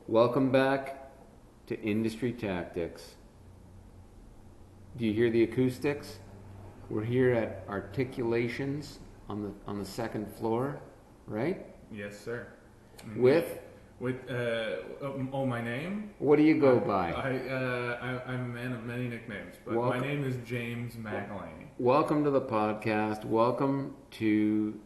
Welcome back to Industry Tactics. Do you hear the acoustics? We're here at Articulations on the second floor, right? Yes, sir. With my name? What do you go by? I'm a man of many nicknames, but my name is James McEleney. Welcome to the podcast. Welcome to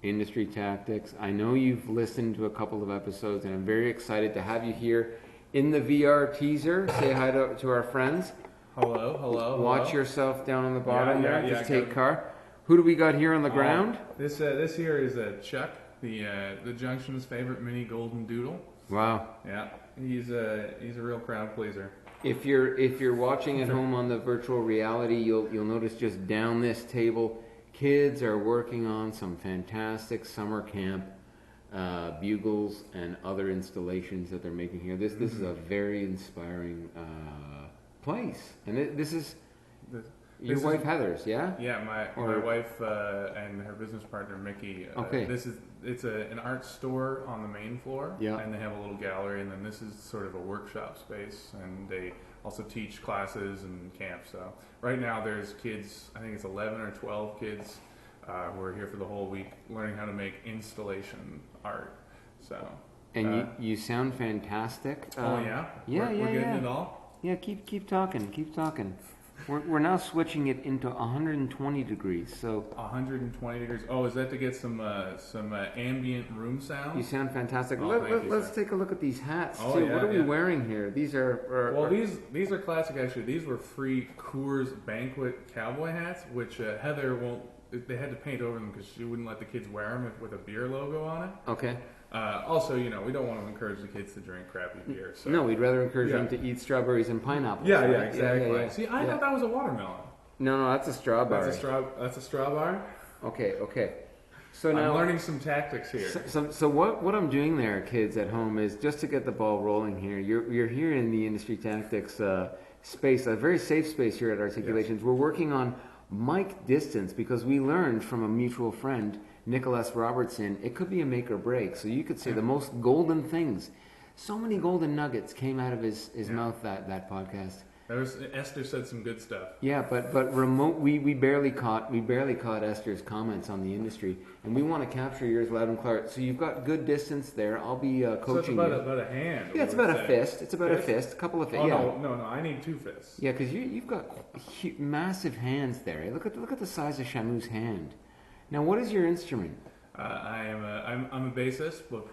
Industry Tactics. I know you've listened to a couple of episodes, and I'm very excited to have you here in the VR teaser. Say hi to our friends. Hello. Watch yourself down on the bottom there. Yeah, Just take car. Who do we got here on the ground? This here is Chuck, the Junction's favorite mini golden doodle. Wow. Yeah, he's a real crowd pleaser. If you're watching at home on the virtual reality, you'll notice just down this table, kids are working on some fantastic summer camp bugles and other installations that they're making here. This is a very inspiring place, and this is your wife Heather's, yeah? Yeah, my wife and her business partner Mickey. Okay. It's an art store on the main floor, yeah, and they have a little gallery, and then this is sort of a workshop space, and they also teach classes and camp. So right now there's kids, I think it's 11 or 12 kids who are here for the whole week learning how to make installation art. So. And you sound fantastic. Oh yeah. Yeah, we're getting it all. Yeah, keep talking. We're now switching it into 120 degrees. So 120 degrees. Oh, is that to get some ambient room sound? You sound fantastic. Oh, Let's take a look at these hats oh, too. Yeah, what are we wearing here? These are these are classic actually. These were free Coors Banquet cowboy hats, which Heather won't. They had to paint over them because she wouldn't let the kids wear them with a beer logo on it. Okay. Also, we don't want to encourage the kids to drink crappy beer. So. No, we'd rather encourage them to eat strawberries and pineapples. Yeah, right? yeah, exactly. Yeah. See, I thought that was a watermelon. No, that's a strawberry. That's a straw bar. Okay. So now I'm learning some tactics here. So what I'm doing there, kids at home, is just to get the ball rolling here. You're here in the Industry Tactics space, a very safe space here at Articulations. Yes. We're working on mic distance because we learned from a mutual friend, Nicholas Robertson, it could be a make or break. So you could say the most golden things. So many golden nuggets came out of his mouth that podcast. Esther said some good stuff. Yeah, but remote we barely caught Esther's comments on the industry, and we want to capture yours loud and clear. So you've got good distance there. I'll be coaching so it's you. about a hand. Yeah, it's about a fist. It's about a fist. A couple of fists. Oh no! I need two fists. Yeah, because you've got massive hands there. Look at the size of Shamoo's hand. Now, what is your instrument? I'm a bassist, but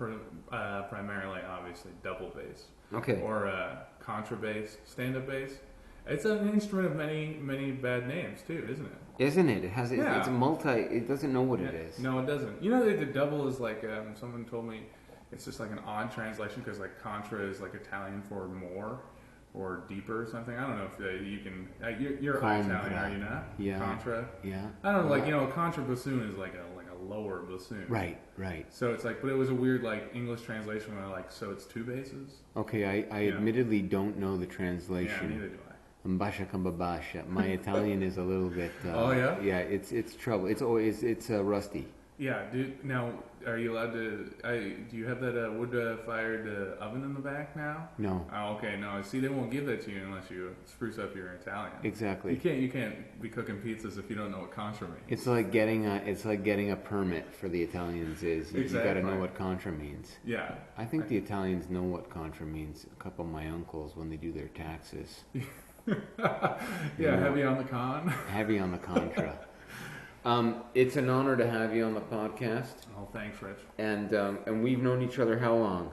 primarily, obviously, double bass. Okay. Or contrabass, stand-up bass. It's an instrument of many bad names too, isn't it? Isn't it? It's multi. It doesn't know what it is. No, it doesn't. The double is like someone told me it's just like an odd translation because like contra is like Italian for more or deeper or something. I don't know if you can. You're Italian, are you not? Yeah. Contra. Yeah. I don't know. Like contra bassoon is like a lower bassoon. Right. So it's like, but it was a weird like English translation where like, so it's two basses. Okay, I admittedly don't know the translation. Yeah, neither do I. Mbasha kambabasha. My Italian is a little bit. Oh yeah. Yeah, it's trouble. It's rusty. Yeah, dude. Now, are you allowed to? Do you have that wood-fired oven in the back now? No. Oh, okay. No. See, they won't give that to you unless you spruce up your Italian. Exactly. You can't be cooking pizzas if you don't know what contra means. It's like getting a permit for the Italians. You got to know what contra means. Yeah. I think the Italians know what contra means. A couple of my uncles when they do their taxes. Heavy on the con. Heavy on the contra. It's an honor to have you on the podcast. Oh, thanks, Rich. And we've known each other how long?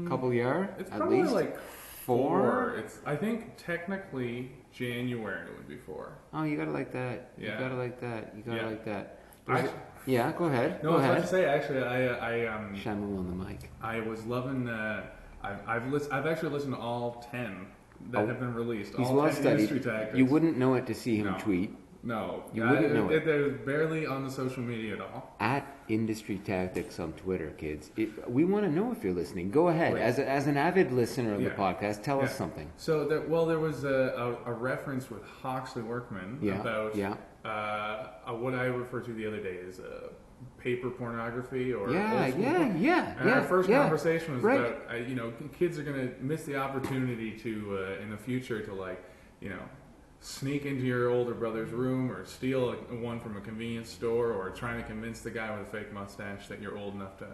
Couple years? It's at probably least? like four. I think technically January would be 4. Oh, you got it like that. Yeah. You got it like that. You got it like that. Yeah, go ahead. No, go I was ahead. about to say actually, Shamoo on the mic. I was loving. I've actually listened to all 10 that have been released. He's all well 10 studied. Industry Tactics. You wouldn't know it to see him tweet. No, you wouldn't know it. They're barely on the social media at all. At Industry Tactics on Twitter, kids. We want to know if you're listening. Go ahead. Please. As an avid listener of the podcast, tell us something. So there was a reference with Hawksley Workman about what I referred to the other day as paper pornography or Yeah, old school yeah, porn. yeah, And yeah, our first yeah. conversation was Right. about, kids are going to miss the opportunity to, in the future, to sneak into your older brother's room or steal one from a convenience store or trying to convince the guy with a fake mustache that you're old enough to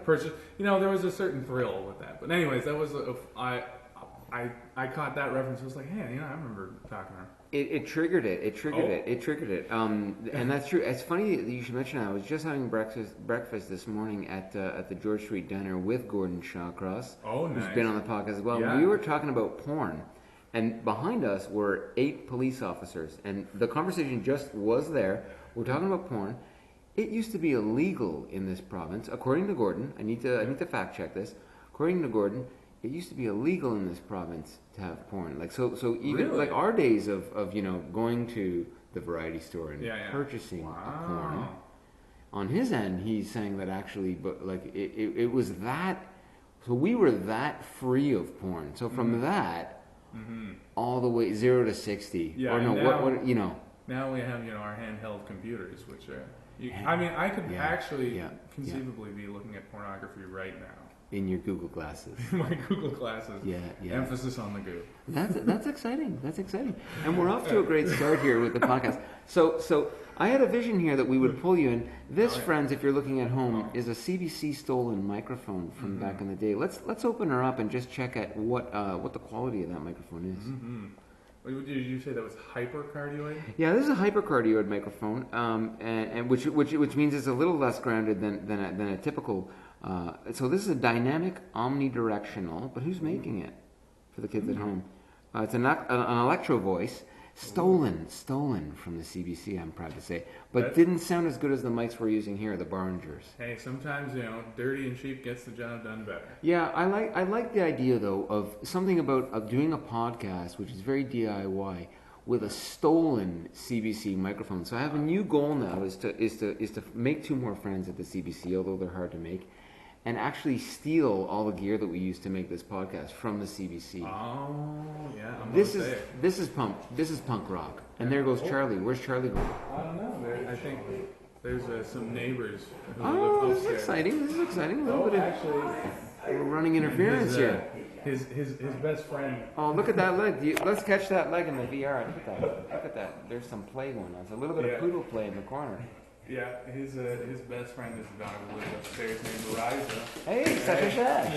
purchase. There was a certain thrill with that. But anyways, that was I caught that reference. I was like, hey, I remember talking to her. It triggered it. It triggered it. It triggered it. And that's true. It's funny that you should mention that. I was just having breakfast this morning at the George Street Diner with Gordon Shawcross, who's been on the podcast as well. Yeah. We were talking about porn, and behind us were 8 police officers, and the conversation just was there. We're talking about porn. It used to be illegal in this province, according to Gordon. I need to fact check this. According to Gordon, it used to be illegal in this province to have porn. So even really? like our days of going to the variety store and purchasing a porn. On his end, he's saying that actually, but like it was that. So we were that free of porn. So from that all the way 0 to 60. Yeah. Or no, now, what Now we have our handheld computers, which I could actually conceivably be looking at pornography right now. In your Google glasses. My Google glasses. Yeah. Emphasis on the goo. That's exciting. That's exciting. And we're off to a great start here with the podcast. So I had a vision here that we would pull you in. This, friends, if you're looking at home, is a CBC stolen microphone from back in the day. Let's open her up and just check at what the quality of that microphone is. Mm-hmm. Did you say that was hypercardioid? Yeah, this is a hypercardioid microphone, and which means it's a little less grounded than a typical. So this is a dynamic omnidirectional, but who's making it for the kids at home? It's an electro voice, stolen from the CBC, I'm proud to say, but didn't sound as good as the mics we're using here, the Behringers. Hey, sometimes dirty and cheap gets the job done better. Yeah, I like the idea though of something about doing a podcast, which is very DIY, with a stolen CBC microphone. So I have a new goal now is to make 2 more friends at the CBC, although they're hard to make, and actually steal all the gear that we used to make this podcast from the CBC. Oh, yeah. This is punk rock. And there goes Charlie. Where's Charlie going? I don't know. I think there's some neighbors who live live upstairs. This is exciting. A little bit actually, we're running interference here. His best friend. Oh, look at that leg. Let's catch that leg in the VR. Look at that. There's some play going on. There's a little bit of poodle play in the corner. Yeah, his best friend is a dog who lives upstairs named Riza. Hey, such a shack.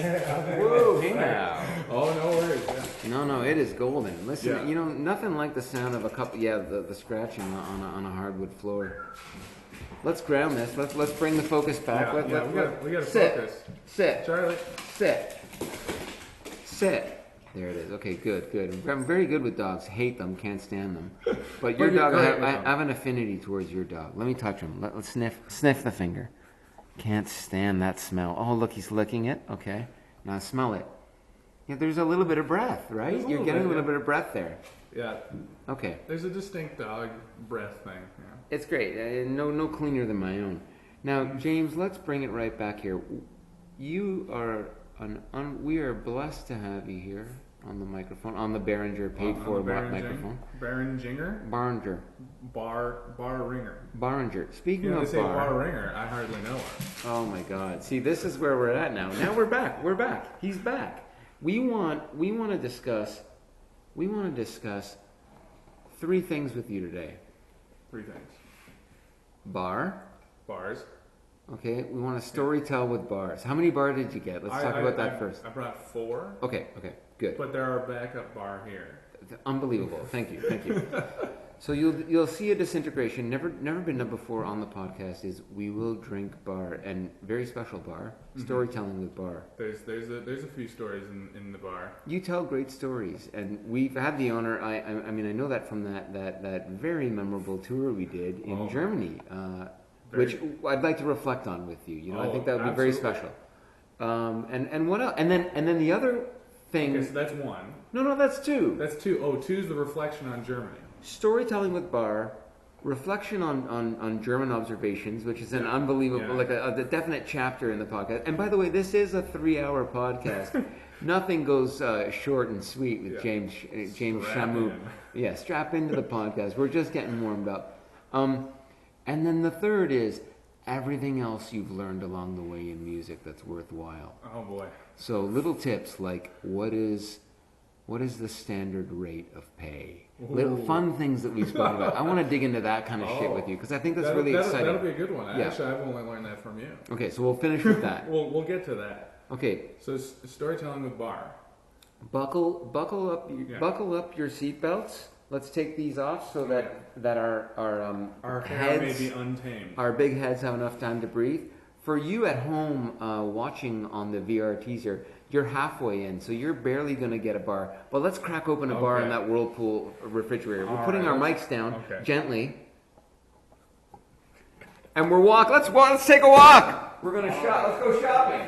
Whoa, hey now. Oh, no worries. Yeah. No, it is golden. Listen, nothing like the sound of a cup. Yeah, the scratching on a hardwood floor. Let's ground this. Let's bring the focus back. We got to focus. Sit. Charlie. Sit. There it is. Okay, good. I'm very good with dogs. Hate them, can't stand them. But your dog, I have an affinity towards your dog. Let me touch him. Let's sniff the finger. Can't stand that smell. Oh, look, he's licking it. Okay. Now smell it. Yeah, there's a little bit of breath, right? You're getting a little bit of breath there. Yeah. Okay. There's a distinct dog breath thing. Yeah. It's great. No cleaner than my own. Now, James, let's bring it right back here. You are we are blessed to have you here on the microphone, on the Behringer paid-for microphone. Behringer? Behringer. Speaking of they say bar ringer, I hardly know her. Oh my God! See, this is where we're at now. Now we're back. He's back. We want to discuss 3 things with you today. 3 things. Bars. Okay, we want to storytell with bars. How many bars did you get? Let's talk about that first. I brought 4. Okay, good. But there are backup bar here. Unbelievable. Thank you. So you'll see a disintegration. Never been done before on the podcast. Is we will drink bar, and very special bar. Storytelling with bar. There's a few stories in the bar. You tell great stories, and we've had the honor. I know that from that very memorable tour we did in Germany. Which I'd like to reflect on with you. I think that would be very special. And what else? And then the other thing. Okay, so that's 1. No, that's 2. That's 2. Oh, 2 is the reflection on Germany. Storytelling with bar, reflection on German observations, which is an unbelievable, like a definite chapter in the podcast. And by the way, this is a 3-hour podcast. Nothing goes short and sweet with James Shamoo. Yeah, strap into the podcast. We're just getting warmed up. And then the third is everything else you've learned along the way in music that's worthwhile. Oh boy. So little tips like what is the standard rate of pay? Little fun things that we've spoken about. I want to dig into that kind of shit with you because I think that's really exciting. That'll be a good one. Yeah. Actually, I've only learned that from you. Okay, so we'll finish with that. We'll get to that. Okay. So storytelling with bar. Buckle up your seatbelts. Let's take these off so that our hair heads may be untamed. Our big heads have enough time to breathe. For you at home watching on the VR teaser, you're halfway in, so you're barely going to get a bar. But let's crack open a bar in that Whirlpool refrigerator. We're putting our mics down gently, and we're walking. Let's take a walk. We're gonna shop. Let's go shopping.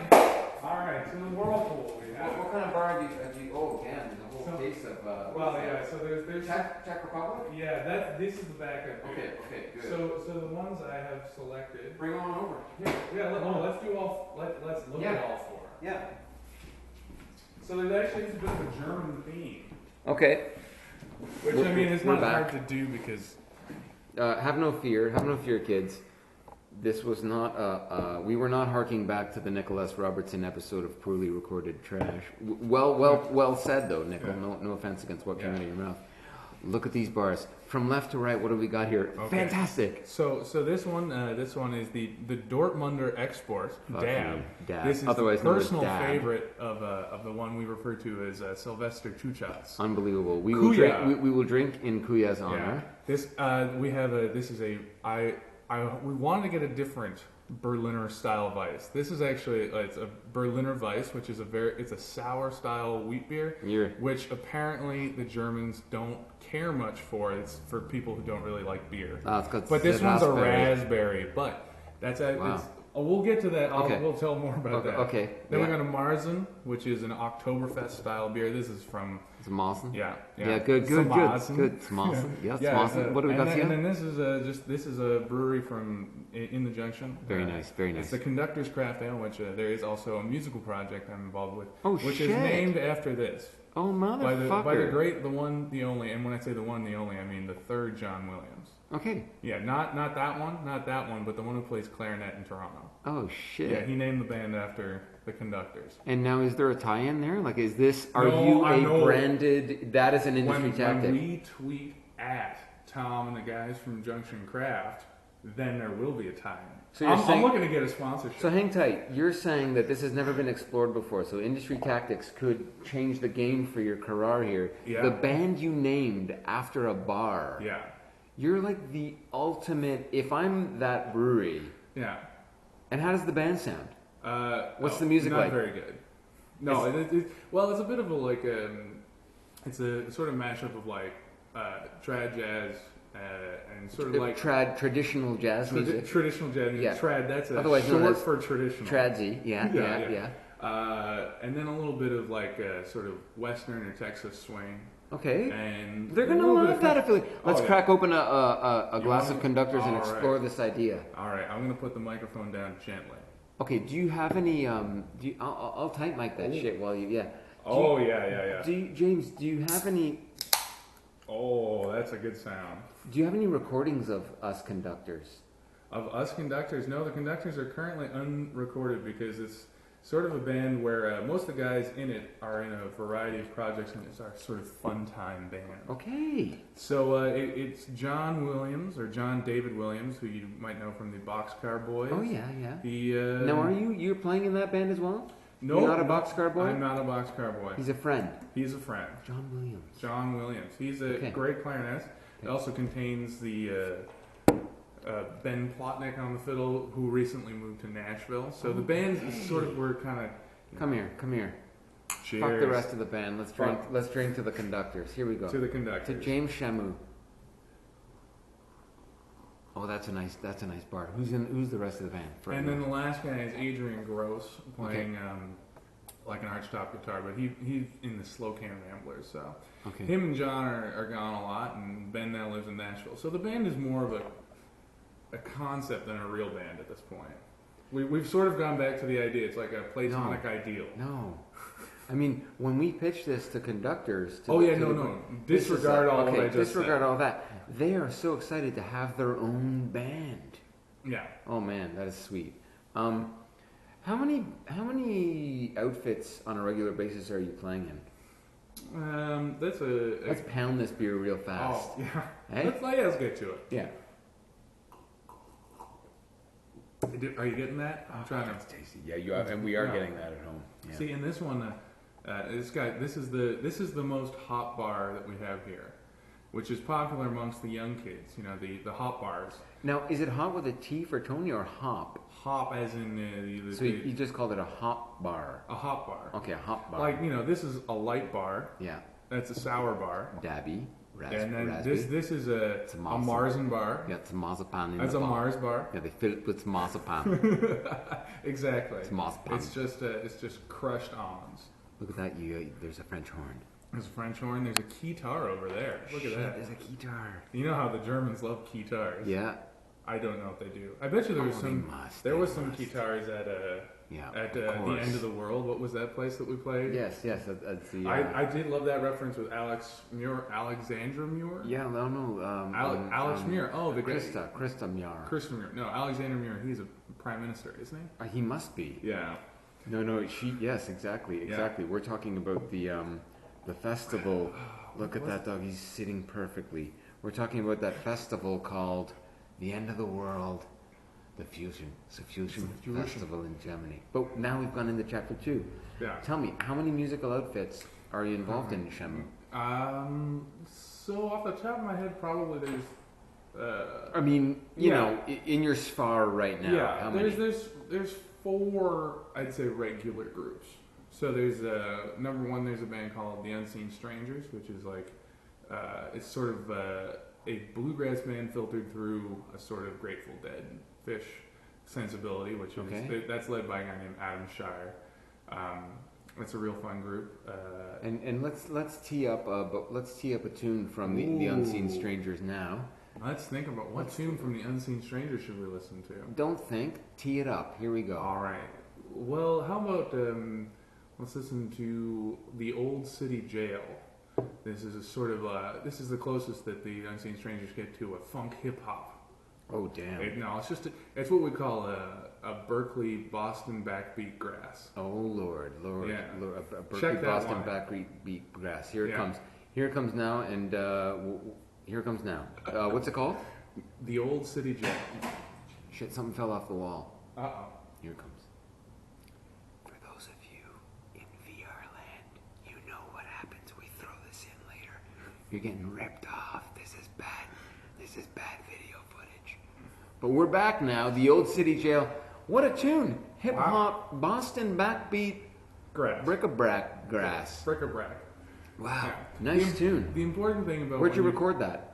All right, so the Whirlpool. What kind of bar have you? Oh, again, there's a whole case of. So there's Czech Republic. Yeah, this is the backup. Okay, good. So the ones I have selected. Bring on over. Let's do all. Let's look at all four. Yeah. So there's actually a bit of a German theme. Okay. Which I mean is not hard to do because. Have no fear, kids. This was not. We were not harking back to the Nicholas Robertson episode of poorly recorded trash. Well said though, Nickel. Yeah. No offense against what came out of your mouth. Look at these bars from left to right. What do we got here? Okay. Fantastic. So this one is the Dortmunder Export Dab. This is otherwise the personal favorite of the one we refer to as Sylvester Chuchats. Unbelievable. We will drink in Kuya's honor. We wanted to get a different Berliner style Weiss. This is actually it's a Berliner Weiss, which is it's a sour style wheat beer, which apparently the Germans don't care much for. It's for people who don't really like beer. But this one's a raspberry. But that's we'll get to that. We'll tell more about that. Okay. Then we got a Marzen, which is an Oktoberfest style beer. This is from. It's a Marzen. Yeah. Good. Marzen. Yeah, Marzen. What do we got here? And then this is a brewery from in the Junction. Very nice. It's the Conductor's Craft Ale, which there is also a musical project I'm involved with, which is named after this. Oh motherfucker! By the great, the one, the only, and when I say the one, the only, I mean the third John Williams. Okay. Yeah, not that one, but the one who plays clarinet in Toronto. Oh shit! Yeah, he named the band after the Conductors. And now, is there a tie-in there? Like, is this? Are you a branded? That is an industry tactic. When we tweet at Tom and the guys from Junction Craft, then there will be a tie-in. So I'm looking to get a sponsorship. So hang tight. You're saying that this has never been explored before. So industry tactics could change the game for your career here. Yeah. The band you named after a bar. Yeah. You're like the ultimate. If I'm that brewery. Yeah. And how does the band sound? What's the music like? Not very good. No, it's a bit of a it's a sort of mashup of like trad jazz and sort of like traditional jazz music. Traditional jazz music. Yeah. Trad. That's otherwise short for traditional. Tradsy. Yeah. And then a little bit of like sort of Western or Texas swing. Okay. And they're gonna love that affiliate. Let's crack open a glass of Conductors and explore this idea. All right, I'm gonna put the microphone down gently. Okay. Do you have any? I'll tight mic that shit while you. Yeah. James, do you have any? Oh, that's a good sound. Do you have any recordings of us Conductors? Of us Conductors? No, the Conductors are currently unrecorded because it's sort of a band where most of the guys in it are in a variety of projects, and it's our sort of fun time band. Okay. So it's John Williams, or John David Williams, who you might know from the Boxcar Boys. Oh, yeah. Now, you're playing in that band as well? No. You're not a Boxcar Boy? I'm not a Boxcar Boy. He's a friend. John Williams. He's a great clarinetist. It also contains the Ben Plotnick on the fiddle, who recently moved to Nashville. So the band is sort of, we're kind of... Come here. Cheers. Fuck the rest of the band. Let's drink to the Conductors. Here we go. To the Conductors. To James Shamoo. Oh, that's a nice bar. Who's the rest of the band? And then the last guy is Adrian Gross, playing like an archtop guitar, but he's in the Slow Can Ramblers. So him and John are gone a lot, and Ben now lives in Nashville. So the band is more of a concept than a real band at this point. We've sort of gone back to the idea. It's like a platonic ideal. No. I mean, when we pitch this to Conductors... Disregard all of that. Disregard all that. They are so excited to have their own band. Yeah. Oh man, that is sweet. How many outfits on a regular basis are you playing in? Let's pound this beer real fast. Oh, yeah. Hey? Let's get to it. Yeah. Are you getting that? I'm trying to. It's tasty. Yeah, you are, and we are Yeah. getting that at home. Yeah. See, in this one, this is the most hop bar that we have here, which is popular amongst the young kids. You know, the hop bars. Now, is it hot with a T for Tony or hop? Hop, as in So you just called it a hop bar. a hop bar. Okay, a hop bar. Like, you know, this is a light bar. Yeah. That's a sour bar. Dabby. And then raspberry. this is a Marzen bar. Yeah, it's a marzipan in That's the a bar. Mars bar. Yeah, they fill it with marzipan. Exactly. It's marzipan. It's just crushed almonds. Look at that. There's a French horn. There's a French horn. There's a keytar over there. Look at that. There's a guitar. You know how the Germans love keytars. Yeah. I don't know if they do. I bet you there was some. There was some guitars at the end of the world. What was that place that we played? Yes. That's the. I did love that reference with Alexandra Muir. Yeah, no. Alex Muir. Oh, the guy. Krista Muir. Chris Muir. No, Alexander Muir. He's a prime minister, isn't he? He must be. Yeah. No. Yes, exactly. Yeah. We're talking about the festival. Look at that dog. He's sitting perfectly. We're talking about that festival called The End of the World. The Fusion Festival in Germany. But now we've gone into chapter 2. Yeah. Tell me, how many musical outfits are you involved in, Shamoo? So off the top of my head, probably there's. I mean, you know, in your spar right now. Yeah. How many? There's 4, I'd say, regular groups. So there's number 1. There's a band called The Unseen Strangers, which is like it's sort of a bluegrass band filtered through a sort of Grateful Dead Fish sensibility, which is that's led by a guy named Adam Shire. It's a real fun group. And let's tee up a tune from the Unseen Strangers now. Let's think about what tune from the Unseen Strangers should we listen to. Don't think, tee it up. Here we go. All right. Well, how about let's listen to The Old City Jail. This is a sort of this is the closest that the Unseen Strangers get to a funk hip hop. Oh damn! No, it's what we call a Berkeley Boston backbeat grass. Oh Lord, Yeah. Lord, a Berkeley Boston backbeat grass. Here it comes. Here it comes now, and here it comes now. What's it called? The Old City Jail. Shit! Something fell off the wall. Uh-oh. Here it comes. For those of you in VR land, you know what happens. We throw this in later. You're getting ripped off. This is bad. This is bad video footage. But we're back now. The Old City Jail. What a tune! Hip hop, Boston backbeat, Grass. bric-a-brac grass. Bric-a-brac. Wow, Yeah. nice tune. The important thing about Where'd you record that?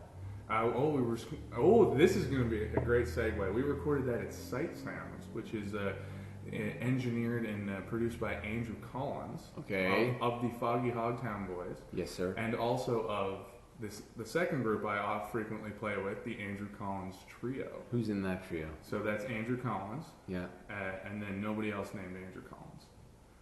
This is going to be a great segue. We recorded that at Sight Sounds, which is engineered and produced by Andrew Collins. Okay. Of the Foggy Hogtown Boys. Yes, sir. And also of the second group I frequently play with, the Andrew Collins Trio. Who's in that trio? So that's Andrew Collins. Yeah. And then nobody else named Andrew Collins.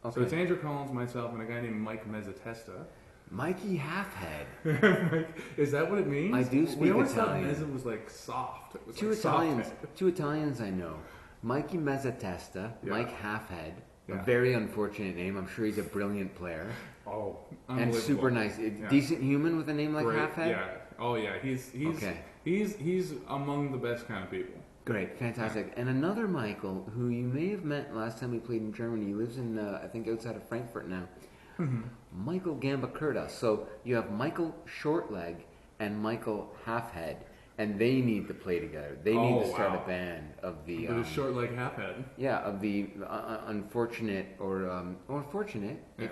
Okay. So it's Andrew Collins, myself, and a guy named Mike Mezzatesta. Mikey Halfhead. Mike, is that what it means? I do speak We always Italian. thought Mezza was like soft. It was Two like Italians. soft. Two Italians I know. Mikey Mezzatesta, Yeah. Mike Halfhead. Yeah. A very unfortunate name. I'm sure he's a brilliant player. Oh, And super nice. Decent human with a name like Great. Halfhead? Yeah. Oh yeah. He's among the best kind of people. Great, fantastic. And another Michael, who you may have met last time we played in Germany. He lives in, I think, outside of Frankfurt now. Michael Gambacurta. So you have Michael Shortleg and Michael Halfhead, and they need to play together. They need to start a band of the With a short leg half head. yeah, of the unfortunate or fortunate. Yeah.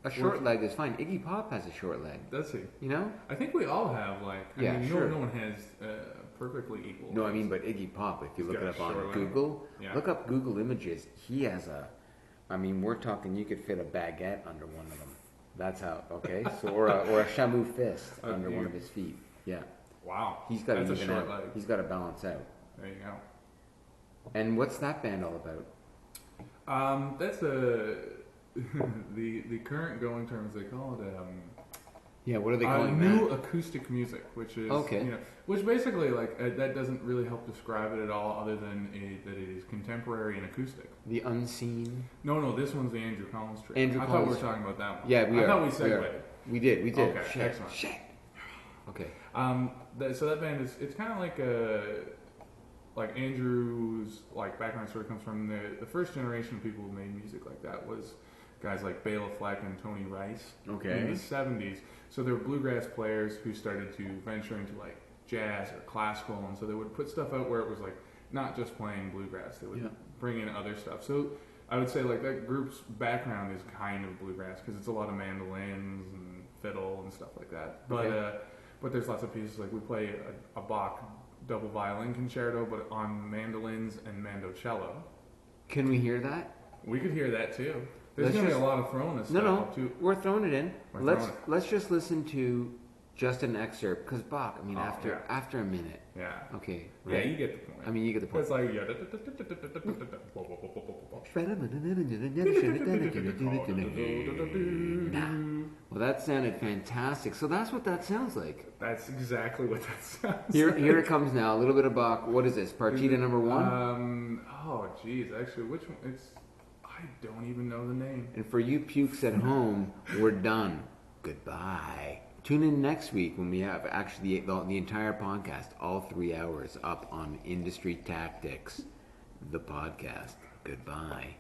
A short leg is fine. Iggy Pop has a short leg. Does he? You know? I think we all have like. I mean, sure. No one has perfectly equal. No, I legs. mean, but Iggy Pop. If you He's look it got up a on short leg. Google, Yeah. look up Google Images. He has a. I mean, we're talking. You could fit a baguette under one of them. That's how. Okay, so or a Shamoo fist under one of his feet. Yeah. Wow. He's got That's to a even short out. leg. He's got to balance out. There you go. And what's that band all about? That's the current going terms. They call it Yeah, what are they calling new that? acoustic music, which is Okay. which basically that doesn't really help describe it at all, other than that it is contemporary and acoustic. The unseen. No, this one's the Andrew Collins tree. Andrew I Collins. thought we were talking about that one. Yeah, we are. I thought we We segued. are. We did. Okay, Shit. excellent. Shit. Okay. So that band it's kind of like Andrew's background sort of comes from the first generation of people who made music like that was guys like Bela Fleck and Tony Rice Okay. in the 70s. So they were bluegrass players who started to venture into jazz or classical, and so they would put stuff out where it was not just playing bluegrass. They would bring in other stuff. So I would say that group's background is kind of bluegrass because it's a lot of mandolins and fiddle and stuff like that. But there's lots of pieces we play a Bach double violin concerto, but on mandolins and mandocello. Can we hear that? We could hear that too. There's Let's going to be just- a lot of throwing this No, stuff no. up too. We're throwing it in. We're Let's throwing it. let's just listen to just an excerpt because Bach. I mean, after a minute. Yeah. Okay. Yeah, Right? you get the point. I mean, you get the point. It's like Well, that sounded fantastic. So that's what that sounds like. That's exactly what that sounds. Here it comes now. A little bit of Bach. What is this? Partita number 1. Oh, geez. Actually, which one? I don't even know the name. And for you pukes at home, we're done. Goodbye. Tune in next week when we have actually the entire podcast, all 3 hours, up on Industry Tactics, the podcast. Goodbye.